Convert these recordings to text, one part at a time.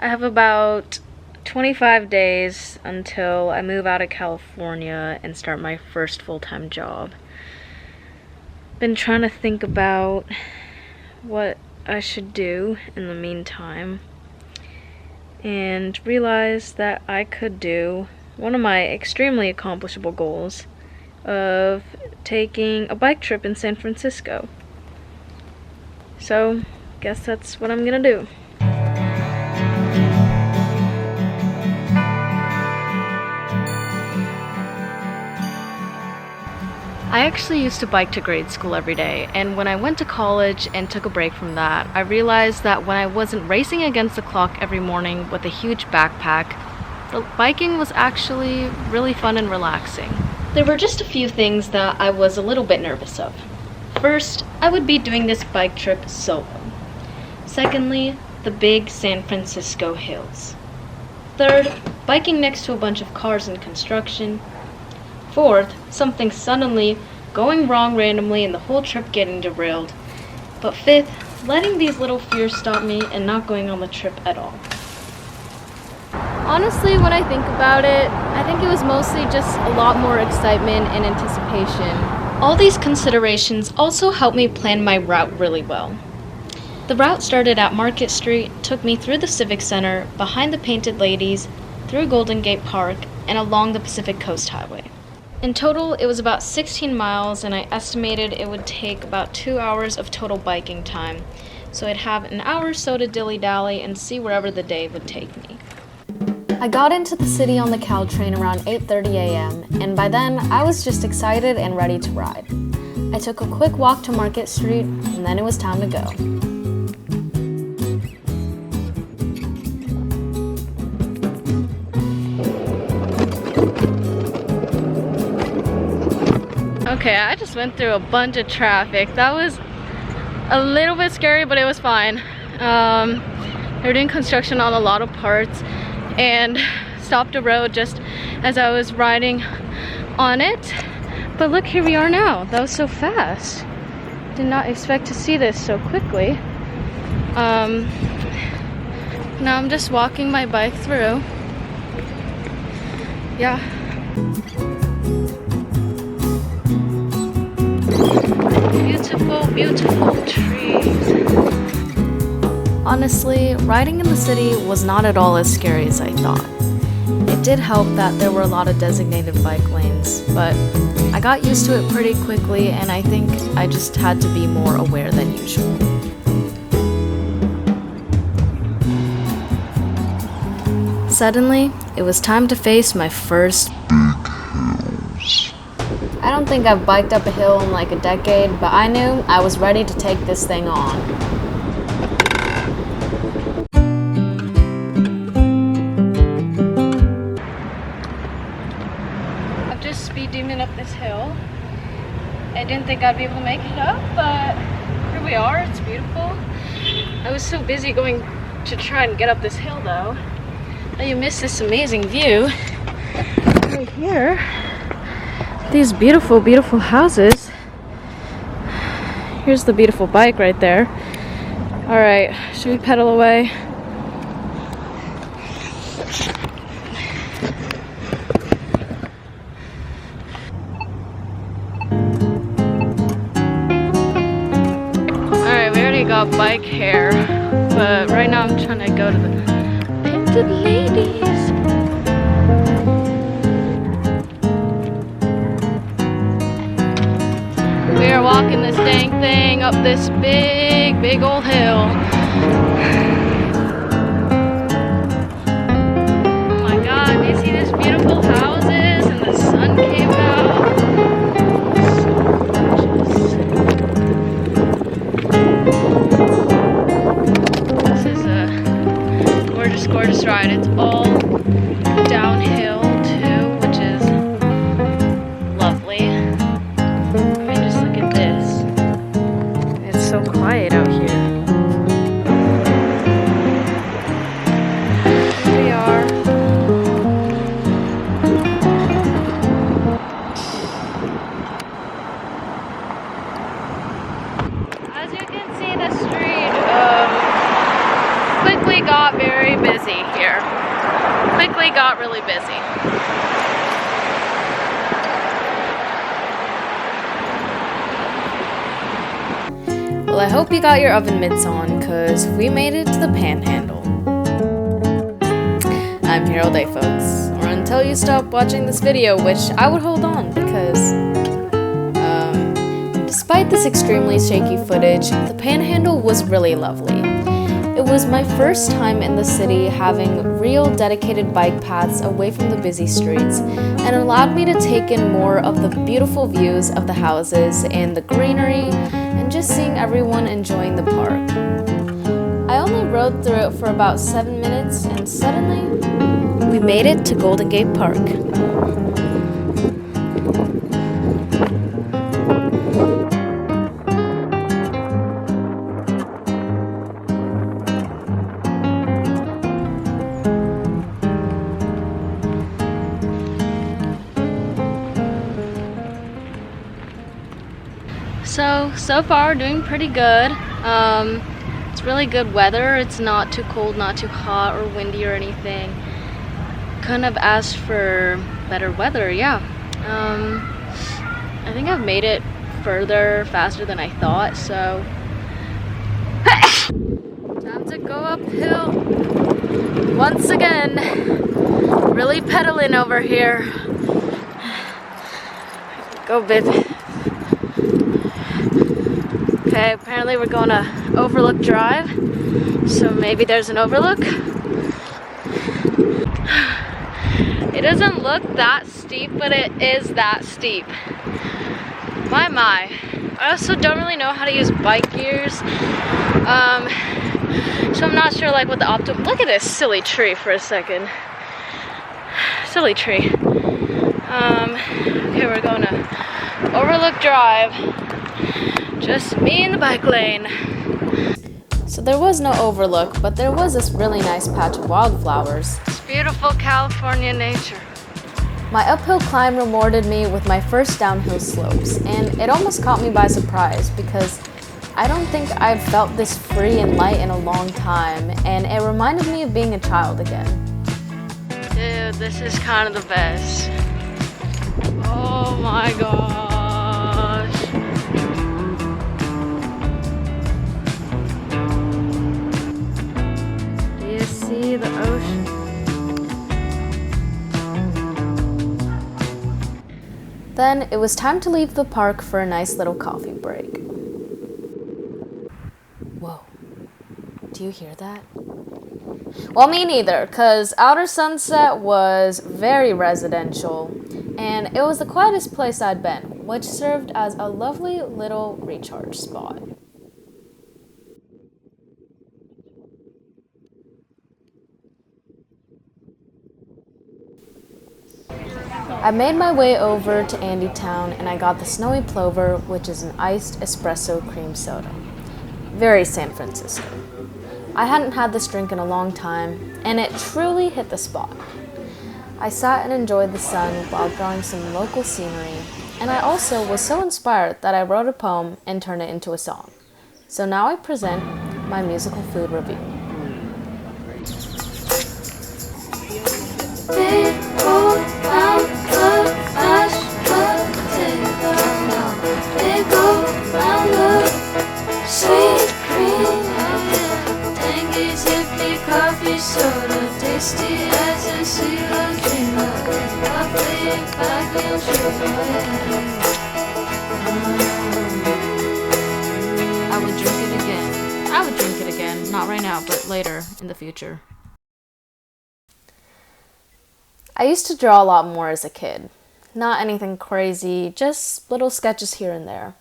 I have about 25 days until I move out of California and start my first full-time job. Been trying to think about what I should do in the meantime and realized that I could do one of my extremely accomplishable goals of taking a bike trip in San Francisco. So, guess that's what I'm gonna do. I actually used to bike to grade school every day, and when I went to college and took a break from that, I realized that when I wasn't racing against the clock every morning with a huge backpack, the biking was actually really fun and relaxing. There were just a few things that I was a little bit nervous of. First, I would be doing this bike trip solo. Secondly, the big San Francisco hills. Third, biking next to a bunch of cars in construction. Fourth, something suddenly going wrong randomly and the whole trip getting derailed. But fifth, letting these little fears stop me and not going on the trip at all. Honestly, when I think about it, I think it was mostly just a lot more excitement and anticipation. All these considerations also helped me plan my route really well. The route started at Market Street, took me through the Civic Center, behind the Painted Ladies, through Golden Gate Park, and along the Pacific Coast Highway. In total, it was about 16 miles, and I estimated it would take about 2 hours of total biking time, so I'd have an hour or so to dilly-dally and see wherever the day would take me. I got into the city on the Caltrain around 8:30 a.m., and by then, I was just excited and ready to ride. I took a quick walk to Market Street, and then it was time to go. Okay, I just went through a bunch of traffic. That was a little bit scary, but it was fine. They're doing construction on a lot of parts and stopped the road just as I was riding on it. But look, here we are now. That was so fast. Did not expect to see this so quickly. Now I'm just walking my bike through. Yeah. Beautiful, beautiful trees. Honestly, riding in the city was not at all as scary as I thought. It did help that there were a lot of designated bike lanes, but I got used to it pretty quickly, and I think I just had to be more aware than usual. Suddenly, it was time to face my first big hills. I don't think I've biked up a hill in like a decade, but I knew I was ready to take this thing on. I'm just speed demon up this hill. I didn't think I'd be able to make it up, but here we are. It's beautiful. I was so busy going to try and get up this hill though, that you missed this amazing view right here. These beautiful, beautiful houses. Here's the beautiful bike right there. All right, should we pedal away? All right, we already got bike hair, but right now I'm trying to go to the Painted Ladies. We are walking this dang thing up this big, big old hill. Oh my god, do you see these beautiful houses and the sun came out? This is a gorgeous, gorgeous ride. It's all downhill too, which is lovely. So quiet out here. Here we are. As you can see, the street quickly got very busy. definitely got really busy. Well, I hope you got your oven mitts on, because we made it to the Panhandle. I'm here all day, folks, or until you stop watching this video, which I would hold on, because despite this extremely shaky footage, the Panhandle was really lovely. It was my first time in the city having real dedicated bike paths away from the busy streets, and allowed me to take in more of the beautiful views of the houses and the greenery, and just seeing everyone enjoying the park. I only rode through it for about 7 minutes, and suddenly, we made it to Golden Gate Park. So far doing pretty good. It's really good weather. It's not too cold, not too hot or windy or anything. Couldn't have asked for better weather, yeah. I think I've made it further faster than I thought, so time to go uphill once again. Really pedaling over here. Go, baby. Okay, apparently we're going to Overlook Drive, so maybe there's an overlook. It doesn't look that steep, but it is that steep. My. I also don't really know how to use bike gears, so I'm not sure like what the optimal. Look at this silly tree for a second. Silly tree. Okay, we're going to Overlook Drive. Just me in the bike lane. So there was no overlook, but there was this really nice patch of wildflowers. It's beautiful California nature. My uphill climb rewarded me with my first downhill slopes, and it almost caught me by surprise because I don't think I've felt this free and light in a long time, and it reminded me of being a child again. Dude, this is kind of the best. Oh my gosh. See the ocean. Then it was time to leave the park for a nice little coffee break. Whoa, do you hear that? Well, me neither, because Outer Sunset was very residential, and it was the quietest place I'd been, which served as a lovely little recharge spot. I made my way over to Andytown and I got the Snowy Plover, which is an iced espresso cream soda. Very San Francisco. I hadn't had this drink in a long time, and it truly hit the spot. I sat and enjoyed the sun while drawing some local scenery, and I also was so inspired that I wrote a poem and turned it into a song. So now I present my musical food review. Sweet cream, tangy, zippy coffee soda, tasty as a seagull dreamer, coffee back in I would drink it again. I would drink it again. Not right now, but later in the future. I used to draw a lot more as a kid. Not anything crazy, just little sketches here and there.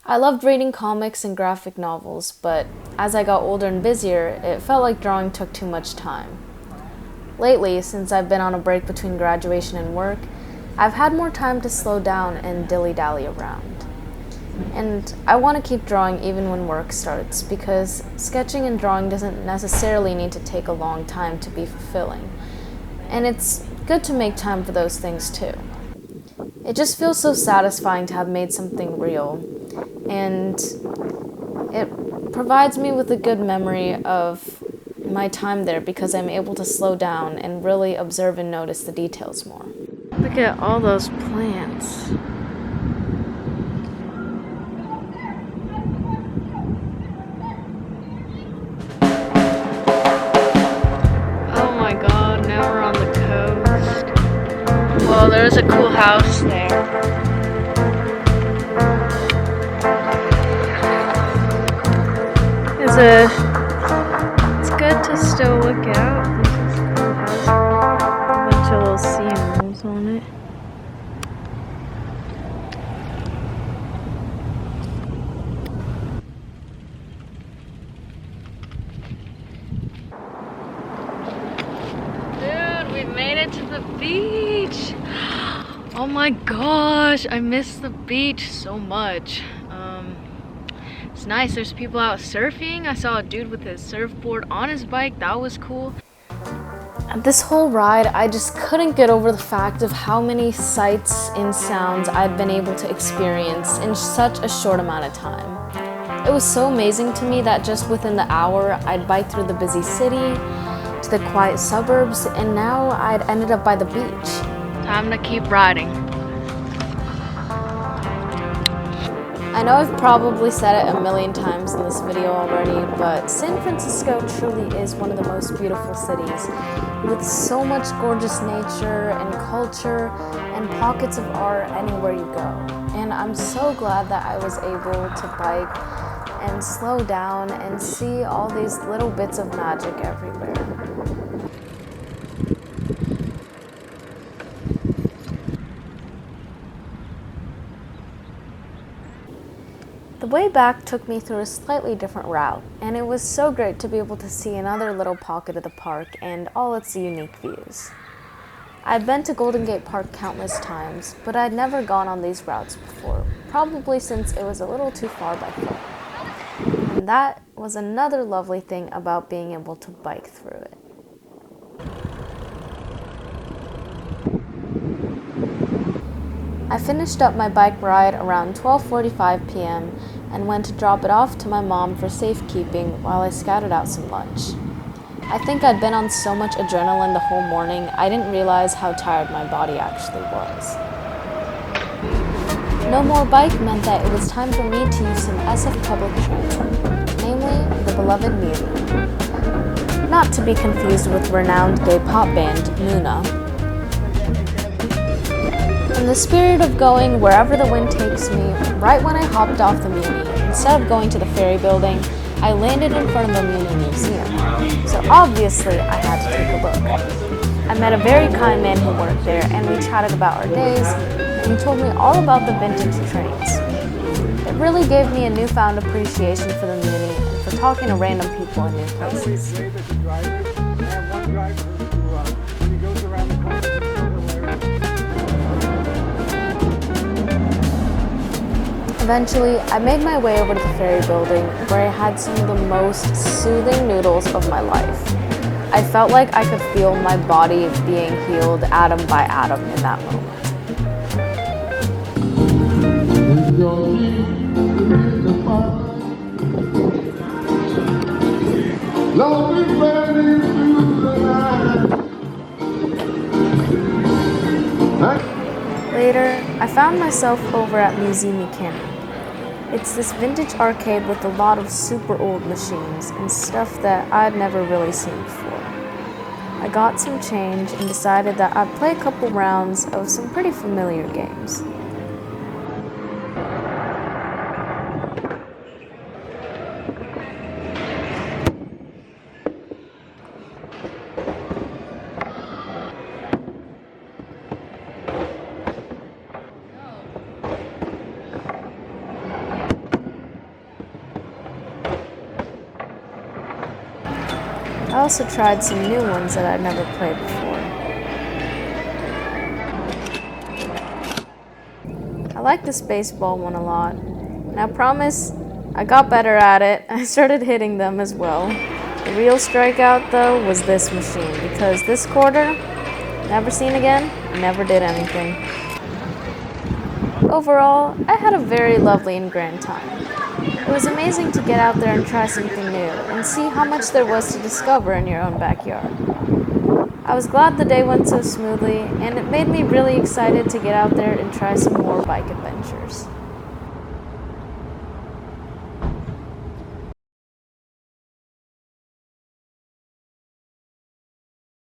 I loved reading comics and graphic novels, but as I got older and busier, it felt like drawing took too much time. Lately, since I've been on a break between graduation and work, I've had more time to slow down and dilly-dally around. And I want to keep drawing even when work starts, because sketching and drawing doesn't necessarily need to take a long time to be fulfilling. And it's good to make time for those things too. It just feels so satisfying to have made something real, and it provides me with a good memory of my time there because I'm able to slow down and really observe and notice the details more. Look at all those plants. Oh my god, now we're on the coast. Well, there's a cool house there. It's good to still look out. This is cool house. A bunch of little sea animals on it. Dude, we made it to the beach. Oh my gosh, I miss the beach so much. It's nice. There's people out surfing. I saw a dude with his surfboard on his bike. That was cool. And this whole ride, I just couldn't get over the fact of how many sights and sounds I'd been able to experience in such a short amount of time. It was so amazing to me that just within the hour, I'd bike through the busy city, to the quiet suburbs, and now I'd ended up by the beach. Time to keep riding. I know I've probably said it a million times in this video already, but San Francisco truly is one of the most beautiful cities, with so much gorgeous nature and culture and pockets of art anywhere you go. And I'm so glad that I was able to bike and slow down and see all these little bits of magic everywhere. The way back took me through a slightly different route, and it was so great to be able to see another little pocket of the park and all its unique views. I'd been to Golden Gate Park countless times, but I'd never gone on these routes before, probably since it was a little too far by foot. And that was another lovely thing about being able to bike through it. I finished up my bike ride around 12:45 p.m. and went to drop it off to my mom for safekeeping while I scouted out some lunch. I think I'd been on so much adrenaline the whole morning, I didn't realize how tired my body actually was. No more bike meant that it was time for me to use some SF public transit, namely the beloved Muni. Not to be confused with renowned gay pop band Muna. In the spirit of going wherever the wind takes me, right when I hopped off the Muni, instead of going to the ferry building, I landed in front of the Muni Museum. So obviously, I had to take a look. I met a very kind man who worked there, and we chatted about our days, and he told me all about the vintage trains. It really gave me a newfound appreciation for the Muni and for talking to random people in new places. Eventually, I made my way over to the ferry building where I had some of the most soothing noodles of my life. I felt like I could feel my body being healed atom by atom in that moment. Later, I found myself over at Museum Mechanic. It's this vintage arcade with a lot of super old machines and stuff that I'd never really seen before. I got some change and decided that I'd play a couple rounds of some pretty familiar games. I also tried some new ones that I'd never played before. I like this baseball one a lot, and I promise I got better at it. I started hitting them as well. The real strikeout though was this machine, because this quarter, never seen again, never did anything. Overall, I had a very lovely and grand time. It was amazing to get out there and try something new and see how much there was to discover in your own backyard. I was glad the day went so smoothly, and it made me really excited to get out there and try some more bike adventures.